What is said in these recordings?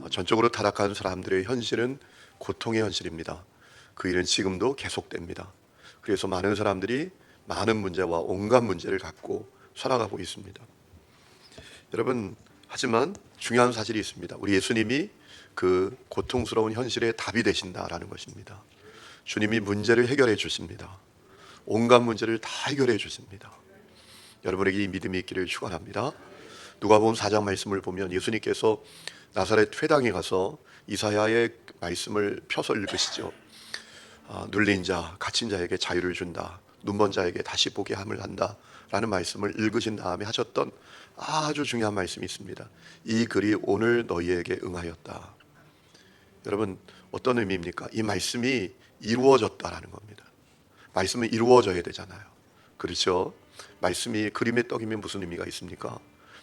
전적으로 타락한 사람들의 현실은 고통의 현실입니다. 그 일은 지금도 계속됩니다. 그래서 많은 사람들이 많은 문제와 온갖 문제를 갖고 살아가고 있습니다. 여러분, 하지만 중요한 사실이 있습니다. 우리 예수님이 그 고통스러운 현실의 답이 되신다라는 것입니다. 주님이 문제를 해결해 주십니다. 온갖 문제를 다 해결해 주십니다. 여러분에게 이 믿음이 있기를 축원합니다. 누가복음 4장 말씀을 보면 예수님께서 나사렛 회당에 가서 이사야의 말씀을 펴서 읽으시죠. 눌린 자, 갇힌 자에게 자유를 준다. 눈먼 자에게 다시 보게 함을 한다. 라는 말씀을 읽으신 다음에 하셨던 아주 중요한 말씀이 있습니다. 이 글이 오늘 너희에게 응하였다. 여러분, 어떤 의미입니까? 이 말씀이 이루어졌다라는 겁니다. 말씀은 이루어져야 되잖아요. 그렇죠? 말씀이 그림의 떡이면 무슨 의미가 있습니까?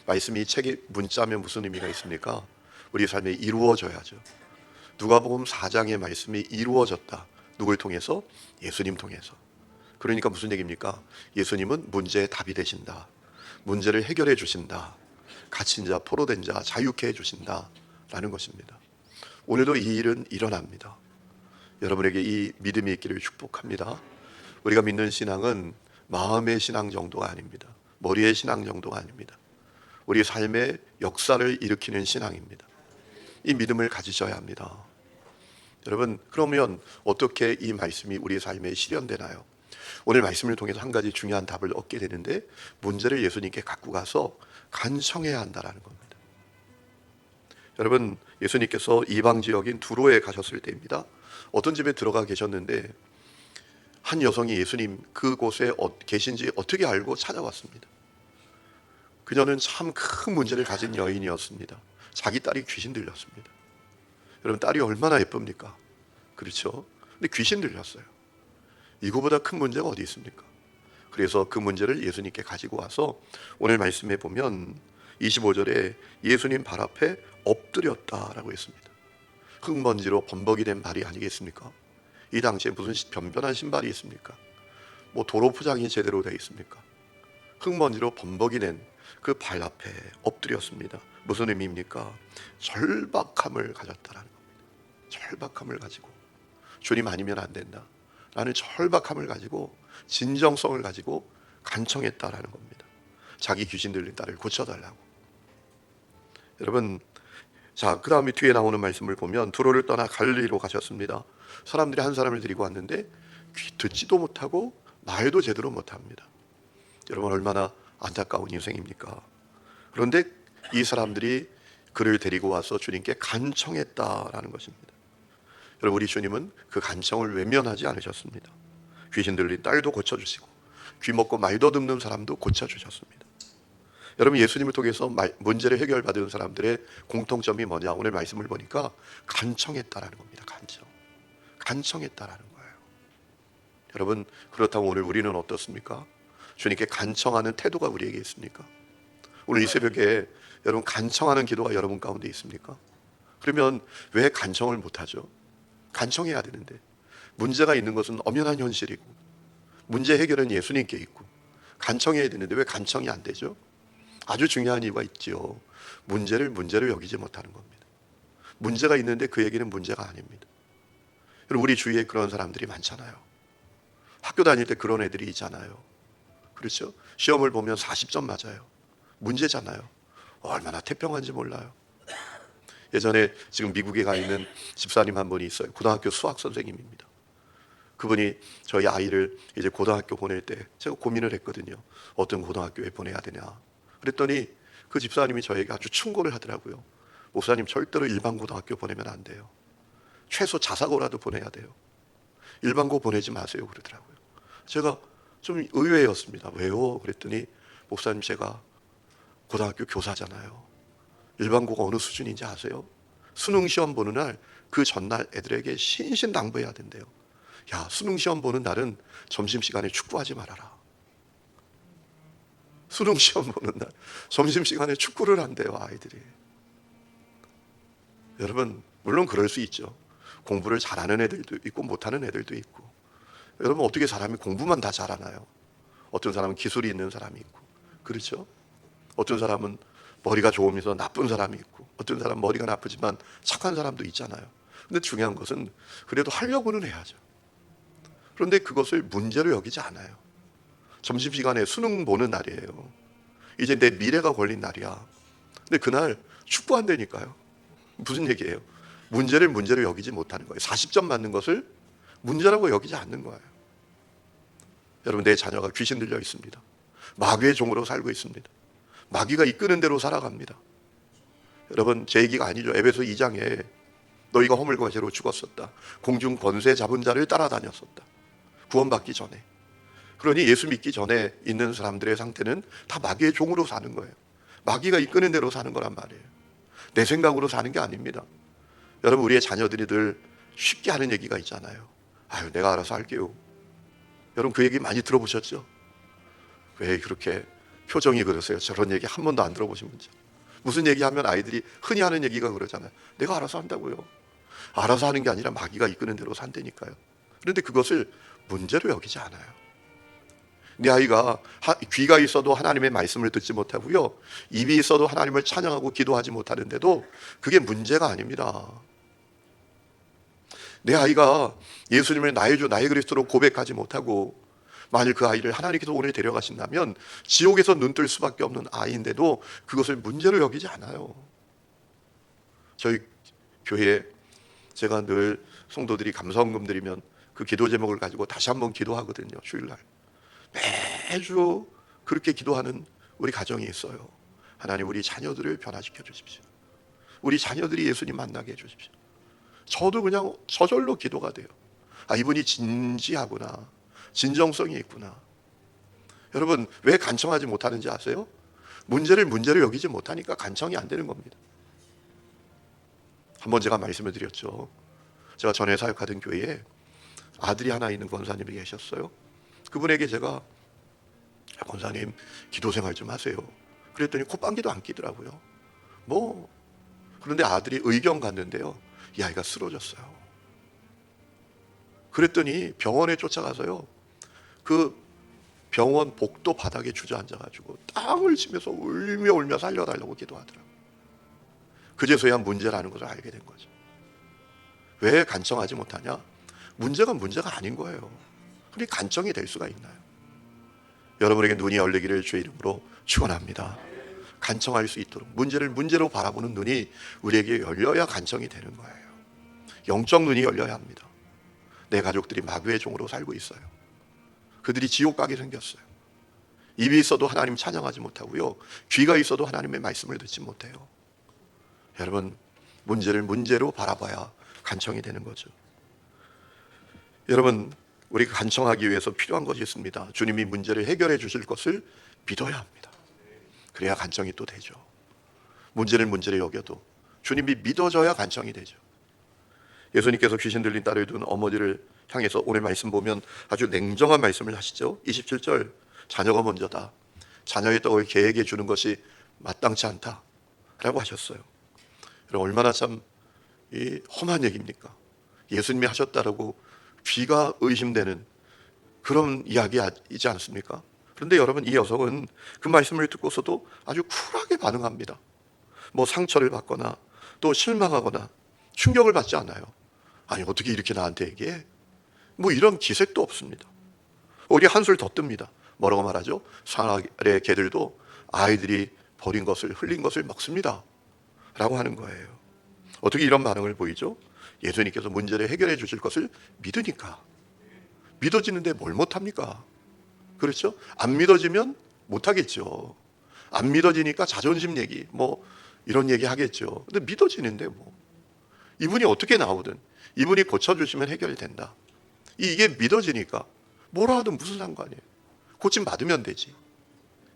말씀이 책의 문자면 무슨 의미가 있습니까? 우리 삶에 이루어져야죠. 누가복음 4장의 말씀이 이루어졌다. 누굴 통해서? 예수님 통해서. 그러니까 무슨 얘기입니까? 예수님은 문제의 답이 되신다. 문제를 해결해 주신다. 갇힌 자, 포로된 자 자유케 해 주신다 라는 것입니다. 오늘도 이 일은 일어납니다. 여러분에게 이 믿음이 있기를 축복합니다. 우리가 믿는 신앙은 마음의 신앙 정도가 아닙니다. 머리의 신앙 정도가 아닙니다. 우리 삶의 역사를 일으키는 신앙입니다. 이 믿음을 가지셔야 합니다. 여러분, 그러면 어떻게 이 말씀이 우리 삶에 실현되나요? 오늘 말씀을 통해서 한 가지 중요한 답을 얻게 되는데, 문제를 예수님께 갖고 가서 간청해야 한다는 겁니다. 여러분, 예수님께서 이방 지역인 두로에 가셨을 때입니다. 어떤 집에 들어가 계셨는데 한 여성이 예수님 그곳에 계신지 어떻게 알고 찾아왔습니다. 그녀는 참 큰 문제를 가진 여인이었습니다. 자기 딸이 귀신 들렸습니다. 여러분, 딸이 얼마나 예쁩니까? 그렇죠? 근데 귀신 들렸어요. 이거보다 큰 문제가 어디 있습니까? 그래서 그 문제를 예수님께 가지고 와서 오늘 말씀에 보면 25절에 예수님 발 앞에 엎드렸다라고 했습니다. 흙먼지로 범벅이 된 발이 아니겠습니까? 이 당시에 무슨 변변한 신발이 있습니까? 뭐 도로 포장이 제대로 되어 있습니까? 흙먼지로 범벅이 된 그 발 앞에 엎드렸습니다. 무슨 의미입니까? 절박함을 가졌다라는 겁니다. 절박함을 가지고 주님 아니면 안 된다 라는 절박함을 가지고 진정성을 가지고 간청했다라는 겁니다. 자기 귀신 들린 딸을 고쳐달라고. 여러분, 자, 그 다음에 뒤에 나오는 말씀을 보면 두로를 떠나 갈릴리로 가셨습니다. 사람들이 한 사람을 데리고 왔는데 듣지도 못하고 말도 제대로 못합니다. 여러분, 얼마나 안타까운 인생입니까? 그런데 이 사람들이 그를 데리고 와서 주님께 간청했다라는 것입니다. 여러분, 우리 주님은 그 간청을 외면하지 않으셨습니다. 귀신 들린 딸도 고쳐주시고 귀 먹고 말도 듣는 사람도 고쳐주셨습니다. 여러분, 예수님을 통해서 문제를 해결받은 사람들의 공통점이 뭐냐? 오늘 말씀을 보니까 간청했다라는 겁니다. 간청했다라는 거예요. 여러분, 그렇다면 오늘 우리는 어떻습니까? 주님께 간청하는 태도가 우리에게 있습니까? 오늘 이 새벽에 여러분, 간청하는 기도가 여러분 가운데 있습니까? 그러면 왜 간청을 못하죠? 간청해야 되는데. 문제가 있는 것은 엄연한 현실이고 문제 해결은 예수님께 있고 간청해야 되는데 왜 간청이 안 되죠? 아주 중요한 이유가 있죠. 문제를 여기지 못하는 겁니다. 문제가 있는데 그 얘기는 문제가 아닙니다. 여러분, 우리 주위에 그런 사람들이 많잖아요. 학교 다닐 때 그런 애들이 있잖아요. 그렇죠? 시험을 보면 40점 맞아요. 문제잖아요. 얼마나 태평한지 몰라요. 예전에 지금 미국에 가 있는 집사님 한 분이 있어요. 고등학교 수학 선생님입니다. 그분이 저희 아이를 이제 고등학교 보낼 때 제가 고민을 했거든요. 어떤 고등학교에 보내야 되냐. 그랬더니 그 집사님이 저에게 아주 충고를 하더라고요. 목사님, 절대로 일반 고등학교 보내면 안 돼요. 최소 자사고라도 보내야 돼요. 일반고 보내지 마세요 그러더라고요. 제가 좀 의외였습니다. 왜요? 그랬더니 목사님, 제가 고등학교 교사잖아요. 일반고가 어느 수준인지 아세요? 수능 시험 보는 날 그 전날 애들에게 신신당부해야 된대요. 야, 수능 시험 보는 날은 점심시간에 축구하지 말아라. 수능 시험 보는 날 점심시간에 축구를 한대요, 아이들이. 여러분, 물론 그럴 수 있죠. 공부를 잘하는 애들도 있고 못하는 애들도 있고. 여러분, 어떻게 사람이 공부만 다 잘하나요? 어떤 사람은 기술이 있는 사람이 있고, 그렇죠? 어떤 사람은 머리가 좋으면서 나쁜 사람이 있고, 어떤 사람 머리가 나쁘지만 착한 사람도 있잖아요. 근데 중요한 것은 그래도 하려고는 해야죠. 그런데 그것을 문제로 여기지 않아요. 점심시간에 수능 보는 날이에요. 이제 내 미래가 걸린 날이야. 근데 그날 축구한다니까요. 무슨 얘기예요? 문제를 문제로 여기지 못하는 거예요. 40점 맞는 것을 문제라고 여기지 않는 거예요. 여러분, 내 자녀가 귀신 들려 있습니다. 마귀의 종으로 살고 있습니다. 마귀가 이끄는 대로 살아갑니다. 여러분, 제 얘기가 아니죠. 에베소 2장에 너희가 허물과 죄로 죽었었다. 공중 권세 잡은 자를 따라다녔었다. 구원받기 전에. 그러니 예수 믿기 전에 있는 사람들의 상태는 다 마귀의 종으로 사는 거예요. 마귀가 이끄는 대로 사는 거란 말이에요. 내 생각으로 사는 게 아닙니다. 여러분, 우리의 자녀들이 늘 쉽게 하는 얘기가 있잖아요. 아유, 내가 알아서 할게요. 여러분, 그 얘기 많이 들어보셨죠? 왜 그렇게 표정이 그러세요? 저런 얘기 한 번도 안 들어보신 분죠? 무슨 얘기하면 아이들이 흔히 하는 얘기가 그러잖아요. 내가 알아서 한다고요. 알아서 하는 게 아니라 마귀가 이끄는 대로 산다니까요. 그런데 그것을 문제로 여기지 않아요. 내 아이가 귀가 있어도 하나님의 말씀을 듣지 못하고요, 입이 있어도 하나님을 찬양하고 기도하지 못하는데도 그게 문제가 아닙니다. 내 아이가 예수님을 나의 주 나의 그리스도로 고백하지 못하고 만일 그 아이를 하나님께서 오늘 데려가신다면 지옥에서 눈뜰 수밖에 없는 아이인데도 그것을 문제로 여기지 않아요. 저희 교회에 제가 늘 성도들이 감사헌금 드리면 그 기도 제목을 가지고 다시 한번 기도하거든요. 주일날 매주 그렇게 기도하는 우리 가정이 있어요. 하나님, 우리 자녀들을 변화시켜 주십시오. 우리 자녀들이 예수님 만나게 해 주십시오. 저도 그냥 저절로 기도가 돼요. 아, 이분이 진지하구나, 진정성이 있구나. 여러분, 왜 간청하지 못하는지 아세요? 문제를 문제로 여기지 못하니까 간청이 안 되는 겁니다. 한번 제가 말씀을 드렸죠. 제가 전에 사역하던 교회에 아들이 하나 있는 권사님이 계셨어요. 그분에게 제가, 권사님 기도 생활 좀 하세요. 그랬더니 콧방귀도 안 끼더라고요. 그런데 아들이 의경 갔는데요, 이 아이가 쓰러졌어요. 그랬더니 병원에 쫓아가서요, 그 병원 복도 바닥에 주저앉아가지고 땀을 치면서 울며 살려달라고 기도하더라고요. 그제서야 문제라는 것을 알게 된 거죠. 왜 간청하지 못하냐? 문제가 아닌 거예요. 그러니까 간청이 될 수가 있나요? 여러분에게 눈이 열리기를 주의 이름으로 축원합니다. 간청할 수 있도록, 문제를 문제로 바라보는 눈이 우리에게 열려야 간청이 되는 거예요. 영적 눈이 열려야 합니다. 내 가족들이 마귀의 종으로 살고 있어요. 그들이 지옥 가게 생겼어요. 입이 있어도 하나님 찬양하지 못하고요, 귀가 있어도 하나님의 말씀을 듣지 못해요. 여러분, 문제를 문제로 바라봐야 간청이 되는 거죠. 여러분, 우리가 간청하기 위해서 필요한 것이 있습니다. 주님이 문제를 해결해 주실 것을 믿어야 합니다. 그래야 간청이 또 되죠. 문제를 문제로 여겨도 주님이 믿어져야 간청이 되죠. 예수님께서 귀신 들린 딸을 둔 어머니를 향해서 오늘 말씀 보면 아주 냉정한 말씀을 하시죠. 27절, 자녀가 먼저다. 자녀의 떡을 개에게 주는 것이 마땅치 않다 라고 하셨어요. 얼마나 참 험한 얘기입니까? 예수님이 하셨다라고 귀가 의심되는 그런 이야기이지 않습니까? 그런데 여러분, 이 여성은 그 말씀을 듣고서도 아주 쿨하게 반응합니다. 상처를 받거나 또 실망하거나 충격을 받지 않아요. 아니, 어떻게 이렇게 나한테 얘기해? 이런 기색도 없습니다. 오히려 한술 더 뜹니다. 뭐라고 말하죠? 사날의 개들도 아이들이 버린 것을, 흘린 것을 먹습니다 라고 하는 거예요. 어떻게 이런 반응을 보이죠? 예수님께서 문제를 해결해 주실 것을 믿으니까. 믿어지는데 뭘 못합니까? 그렇죠? 안 믿어지면 못하겠죠. 안 믿어지니까 자존심 얘기, 이런 얘기 하겠죠. 근데 믿어지는데 이분이 어떻게 나오든 이분이 고쳐주시면 해결이 된다. 이게 믿어지니까 뭐라 하든 무슨 상관이에요. 고침 받으면 되지.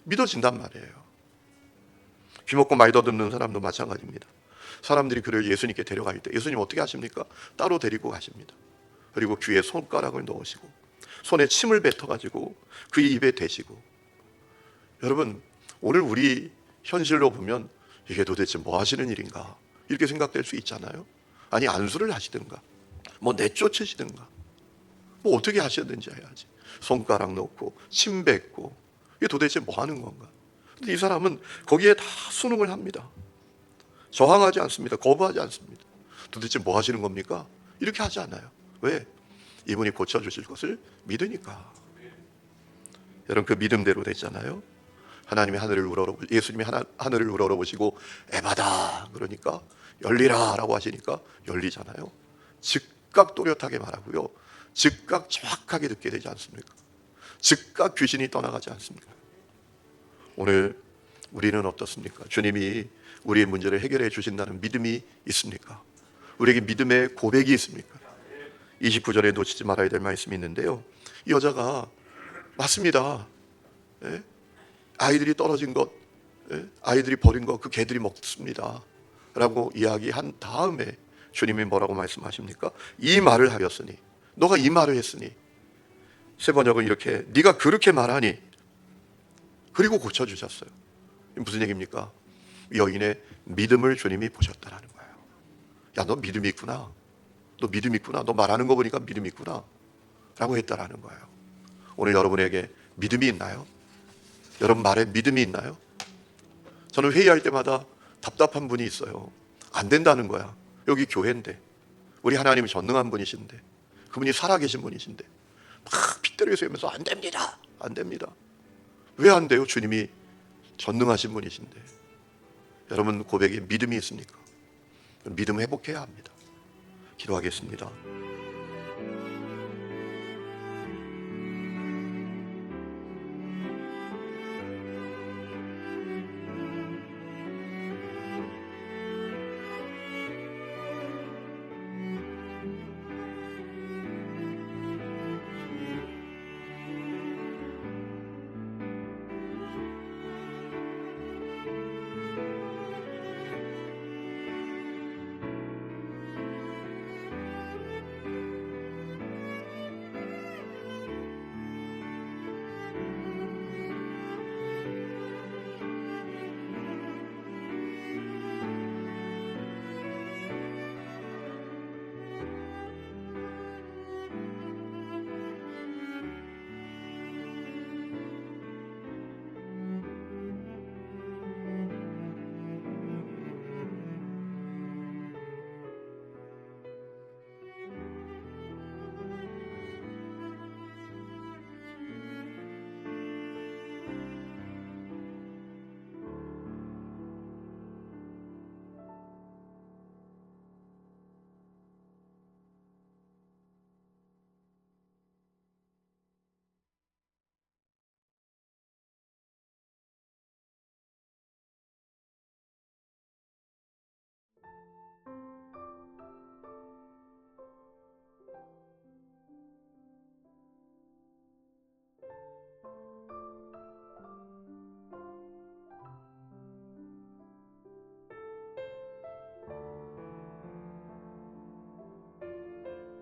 믿어진단 말이에요. 귀 먹고 말 더듬는 사람도 마찬가지입니다. 사람들이 그를 예수님께 데려갈 때 예수님 어떻게 하십니까? 따로 데리고 가십니다. 그리고 귀에 손가락을 넣으시고 손에 침을 뱉어가지고 그 입에 대시고. 여러분, 오늘 우리 현실로 보면 이게 도대체 뭐 하시는 일인가 이렇게 생각될 수 있잖아요. 아니, 안수를 하시든가 내쫓으시든가 어떻게 하시든지 해야지. 손가락 넣고 침 뱉고 이게 도대체 뭐 하는 건가? 근데 이 사람은 거기에 다 순응을 합니다. 저항하지 않습니다. 거부하지 않습니다. 도대체 뭐 하시는 겁니까? 이렇게 하지 않아요. 왜? 이분이 고쳐주실 것을 믿으니까. 여러분, 그 믿음대로 됐잖아요. 하나님이 하늘을 예수님이 하늘을 우러러보시고 에바다 그러니까 열리라 라고 하시니까 열리잖아요. 즉각 또렷하게 말하고요, 즉각 정확하게 듣게 되지 않습니까? 즉각 귀신이 떠나가지 않습니까? 오늘 우리는 어떻습니까? 주님이 우리의 문제를 해결해 주신다는 믿음이 있습니까? 우리에게 믿음의 고백이 있습니까? 29절에 놓치지 말아야 될 말씀이 있는데요, 이 여자가 맞습니다. 예? 아이들이 떨어진 것, 아이들이 버린 것, 그 개들이 먹습니다 라고 이야기한 다음에 주님이 뭐라고 말씀하십니까? 이 말을 하였으니, 너가 이 말을 했으니. 세 번역은 이렇게, 네가 그렇게 말하니, 그리고 고쳐주셨어요. 무슨 얘기입니까? 여인의 믿음을 주님이 보셨다라는 거예요. 야, 너 믿음이 있구나. 너 믿음 있구나. 너 말하는 거 보니까 믿음 있구나 라고 했다라는 거예요. 오늘 여러분에게 믿음이 있나요? 여러분 말에 믿음이 있나요? 저는 회의할 때마다 답답한 분이 있어요. 안 된다는 거야. 여기 교회인데, 우리 하나님이 전능한 분이신데, 그분이 살아계신 분이신데 막 핏대를 세우면서 안 됩니다, 안 됩니다. 왜 안 돼요? 주님이 전능하신 분이신데. 여러분 고백에 믿음이 있습니까? 믿음 회복해야 합니다. 기도하겠습니다.